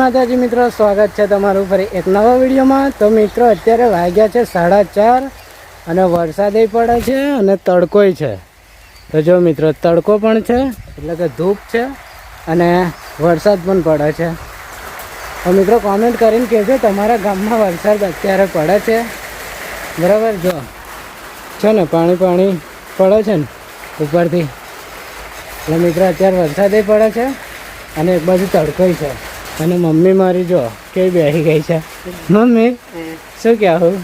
માતાજી મિત્રો, સ્વાગત છે તમારું ફરી એક નવા વિડીયોમાં। તો મિત્રો અત્યારે વાગ્યા છે 4:30 અને વરસાદે પડે છે અને તડકોય છે। તો જો મિત્રો તડકો પણ છે એટલે કે ધૂપ છે અને વરસાદ પણ પડે છે। તો મિત્રો કોમેન્ટ કરીને કહેજો તમારા ગામમાં વરસાદ અત્યારે પડે છે બરાબર। જો છે ને પાણી પડે છે ને ઉપરથી, એટલે મિત્રો અત્યારે વરસાદે પડે છે અને એક બાજુ તડકોય છે। અને મમ્મી મારી જો કેવી બેસી ગઈ છે। મમ્મી શું કહેવું?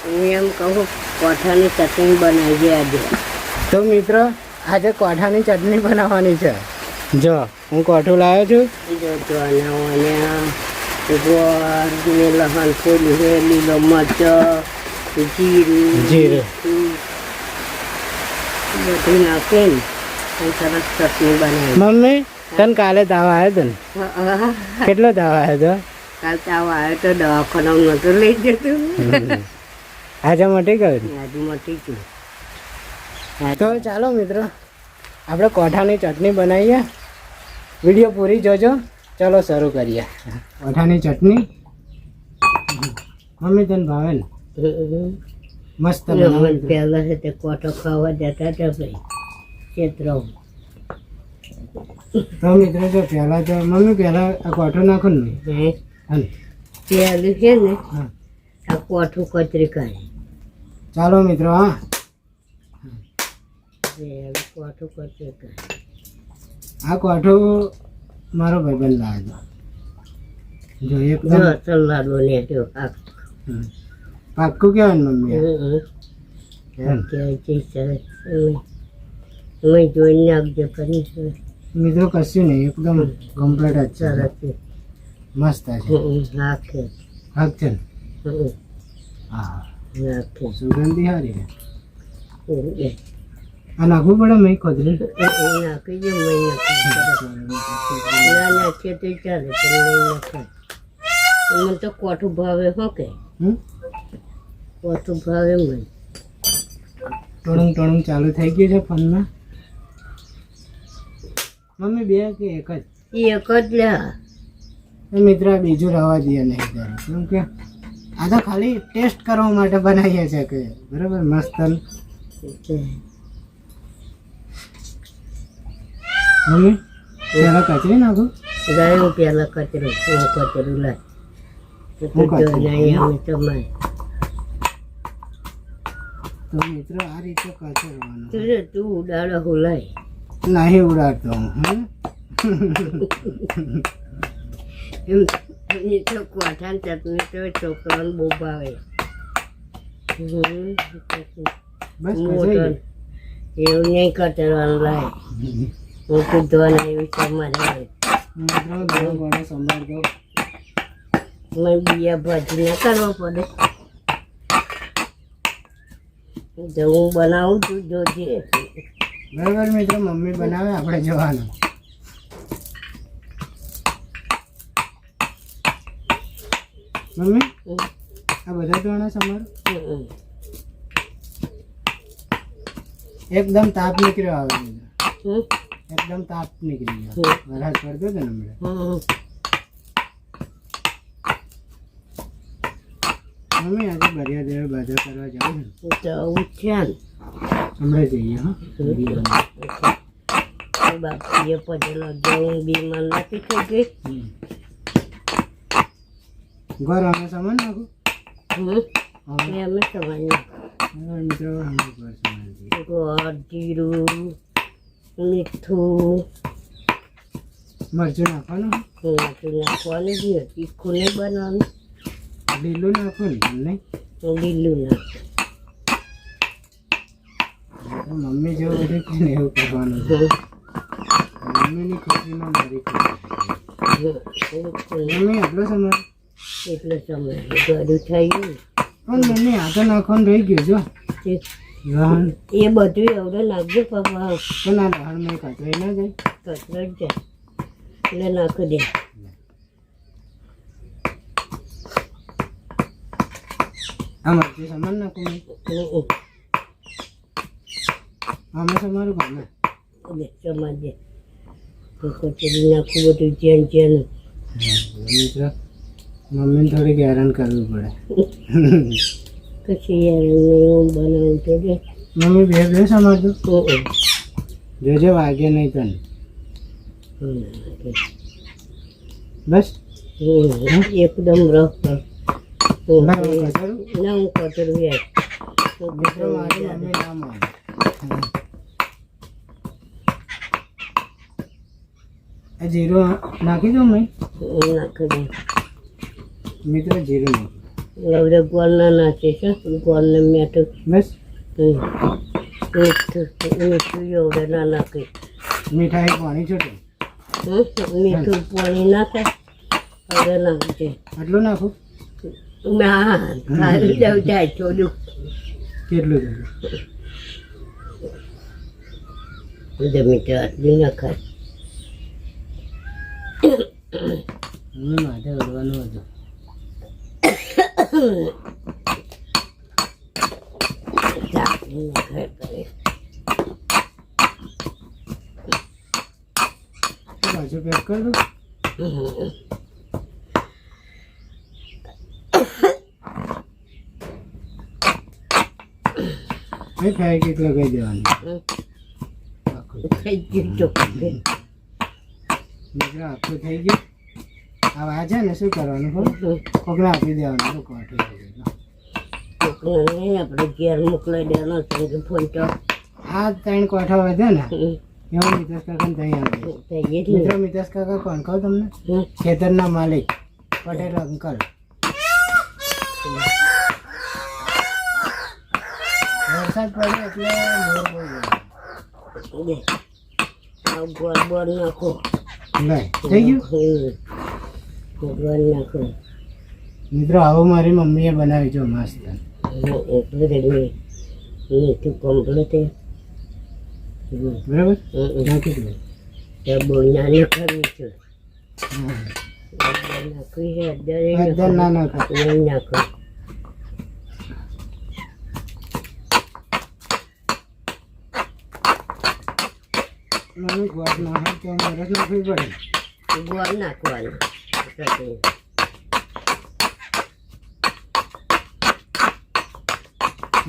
હું એમ કહું કોઠાની ચટણી બનાવી આજે। તો મિત્રો આજે કોઠાની ચટણી બનાવવાની છે। જો હું કોઠું લાવ્યો છું। જો ગોળ ને લસણ ફોલી છે, લીલો મરચાં, જીરું બધું નાખીને સરસ ચટણી બનાવી। મમ્મી તને કાલે તાવ આવ્યો હતો ને? કેટલો તાવ આવ્યો હતો? કાલ તાવ આવ્યો તો દવાખાના નહોતું લઈ જતું, આજે મટી ગયું? આજુ મટી ગયું। તો ચાલો મિત્રો આપણે કોઠાની ચટણી બનાવીએ। વિડીયો પૂરી જોજો। ચાલો શરૂ કરીએ। કોઠાની ચટણી મમ્મી તને ભાવે ને? મસ્ત પહેલા છે તે કોઠો ખાવા જતા હતા ભાઈ ક્ષેત્રો। તો મિત્રો જો પહેલાં તો મમ્મી પહેલાં આ કોઠું નાખો ને પહેલું છે ને આ કોઠું કચરી કાઢે। ચાલો મિત્રો હા કોઠું કચરી કાઢે। આ કોઠું મારો ભાઈબંધ લાવ્યો જો એકદમ સલાડો ને જો પાક્કું કહેવાય ને મમ્મી? જોઈને નાખજો કરી મિત્રો કશું નહીં, એકદમ કમ્પ્લીટ જ છે, સરસ મસ્ત છે। નાખે હાક છે ને? હા નાખે સુગંધી સારી છે। આ નાખવું પડે મેં ખોદરી નાખી દે મય ના નાખીએ તો ચાલે પણ નહીં નાખાય। મને તો કોઠું ભાવે હો કે કોઠું ભાવે મને। ટણું ચાલુ થઈ ગયું છે ફોનમાં। મમ્મી બે કે એક જ? એક જ લ્યા મિત્ર બીજું રવા દઈએ નહીં ત્યારે, કેમ કે આ તો ખાલી ટેસ્ટ કરવા માટે બનાવીએ છે કે બરાબર મસ્ત। મમ્મી પહેલાં કચરી નાખું? ગાય હું પહેલાં કચરું લાય અમે તમારે તો મિત્રો આ રીતે કચરવાનું। તું ઉડાડો હુલાય નહીં ઉડાડતો હું એ તો કોઠાની ચટણી તો છોકરાને બહુ ભાવે। બસ એવું નહીં કચરવાનું લાય હું કૂદવાના એવી તમારે સંભાળ દો। મને બીયા ભાજી ના કરવા પડે જો હું બનાવું છું જોજે બરાબર મિત્રો મમ્મી બનાવે આપણે જવાનું। મમ્મી આ બધા ધોણા સમાર એકદમ તાપ નીકળ્યો આવે, એકદમ તાપ નીકળી ગયો, વરસાદ પડતો હતો ને હમણાં। મમ્મી આજે બરિયા દેવ બાજુ કરવા જાવ ને? જવું છે ને હમણાં જઈએ હા। બાપીએ પટેલો જવું બીમાર નથી થઈ ગઈ ઘર અમે સામાન નાખું અમે સમાન મિત્રો ગોળ જીરું મીઠું મરચું નાખવાનું, નાખવાનું જ તીખું નહીં બનાવવાનું, લીલું નાખું ને લીલું નાખ। મમ્મી જેવું બધું કોને એવું કરવાનું? મમ્મીની ખુશીમાં મારી ખુશી। મમ્મી આટલો સમય એટલો સમય ગળું થઈ ગયું પણ મમ્મી આ તો નાખવાનું રહી ગયું જો લહણ એ બધું એવડે નાખજો પપ્પા પણ આ લહણ મેં કચરાઈ ના જાય? કચરો જ જાય એટલે નાખી દે। આ મરચું સામાન નાખું મેં અમે તમારું ગમે સમાજે કચરી નાખું બધું ચેન મિત્રો મમ્મીને થોડીક હેરાન કરવી પડે. પછી એવું બનાવું તો કે મમ્મી બે સમારતું જોજે વાગે નહીં તને. બસ એકદમ રફ ના હું કચરું? ના હું કચરું યાર મિત્રો મારી મમ્મી ના માને. આ જીરું નાખી દઉં મેં નાખી દે મિત્રો જીરું નાખી હવે ગોળ ના નાખે છે ગોળ ને મેઠું બસ મીઠું એવડે ના નાખે મીઠાઈ પાણી છૂટે મીઠું પાણી નાખે હવે નાખજે આટલું નાખું ના ખાલી જાવ જાય થોડું કેટલું થયું મીઠું આટલું નાખાય માથે ઉડવાનું હતું. પાછું પેક કર દઉં. ફાઈ કેટલો કહી દેવાનું થઈ ગયું ચોખ્ખું મિત્રો આખું થઈ ગયું. હવે આ છે ને શું કરવાનું ખબર કોકને આપી દેવાનું શું કોઠી આપણે ઘેર મોકલાઈ દેવાનો છે ફોન તો આ 3 કોઠા વધે ને એવું મિતેશ કાકાને ત્યાં આવે. મિત્રો મિતેશ કાકા કોણ કહું તમને ખેતરના માલિક પટેલ અંકલ. વરસાદ પડે એટલે મોર બહુ ગોળ બોળ નાખો નહીં થઈ ગયું. ગોળ નાખો મિત્રો આવું મારી મમ્મીએ બનાવી જો મસ્ત. એટલે મીઠું કમ્પ્લીટ બરાબર નાખી દઉં. ત્યાં બહુ નાની કરવી છે નાખવી છે હળદર ના નાખો. નાખો મમ્મી ગોળ નાખે તો મરચ નાખવી પડે. ગોળ નાખવાનું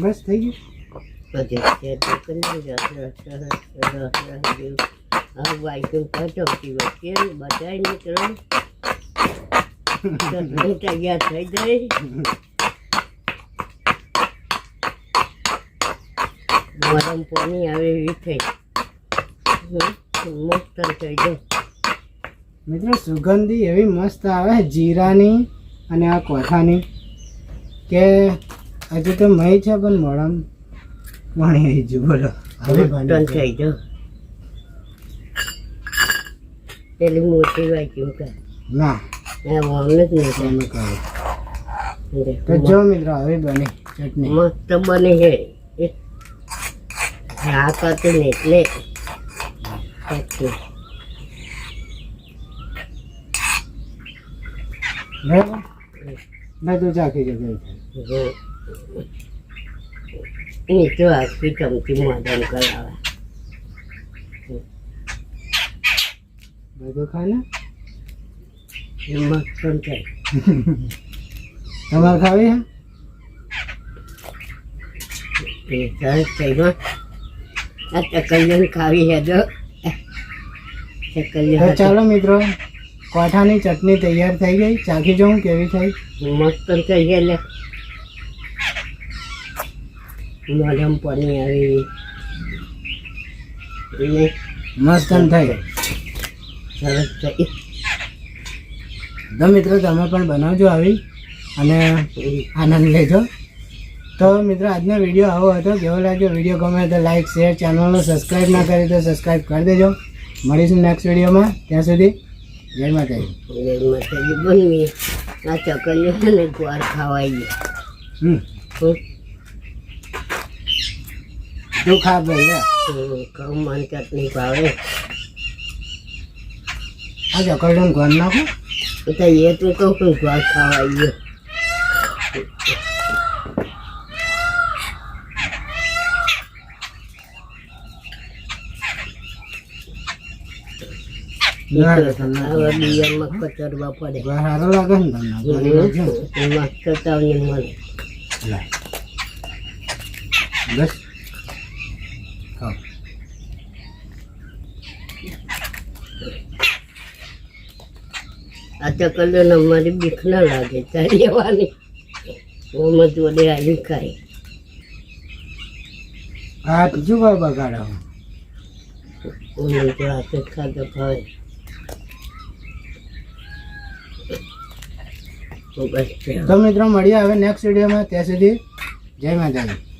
બસ થઈ ગયું. બધા નીકળો તૈયાર થઈ જાય. ગરમ પાણી આવે એવી થઈ મસ્ત થઈ જાય. મિત્રો સુગંધી એવી મસ્ત આવે જીરાની અને આ કોઠાની કે હજુ તો મહી છે પણ મોડમ પાણી આવી ગયું. બોલો હવે મસ્ત થઈ જાય. પેલી મોટી વાંચ્યું કે ના વાવને જ નહીં તમે કરો તો જો મિત્રો હવે બની ચટણી મસ્ત બને છે. આ કરતું ને એટલે બરાબર. બધું ચાખી જગ્યાએ નીચે આખી ચમચી મોઢમ કરાવે બધું ખાય ને મસ્ત થાય. તમારે ખાવી હે સરસ થઈ ગયો. આ ચકલીને ખાવી છે તો ચકલી તો ચાલો મિત્રો કોઠાની ચટણી તૈયાર થઈ ગઈ. ચાખી જોઉં કેવી થઈ. મસ્ત થઈ ગયા. લે મોઢમ પાણી આવી મસ્ત થઈ. સરસ થઈ. તો મિત્રો તમે પણ બનાવજો આવી અને આનંદ લેજો. તો મિત્રો આજનો વિડીયો આવો હતો. કેવો લાગ્યો વિડીયો ગમે તો લાઈક શેર ચેનલને સબસ્ક્રાઈબ ના કરી તો સબસ્ક્રાઈબ કરી દેજો. મળીશું નેક્સ્ટ વિડીયોમાં. ત્યાં સુધી જય માતાજી. માતાજી બનવી આ ચકલી છે ને ગોળ ખાવાઈ તું ખા ભાઈ. કહું મને ચટણી ભાવે આ ચકરડું ઘર નાખો તો એ તું કહું કે ગોળ ખાવાઈ આવા બિયામાં કચરવા પડે સારો લાગે ને તમને એમાં ચતાવણી મળે બસ ખાઓ આ ચકલીઓને અમારી બીક ના લાગે ચાલીવાની ઓમાં જોડે આવી ખાય આ બીજું કોઈ બગાડો ઓને તો હાથે ખાધો ખાય તો બસ તો મિત્રો મળીએ હવે નેક્સ્ટ વિડીયોમાં ત્યાં સુધી જય માતાજી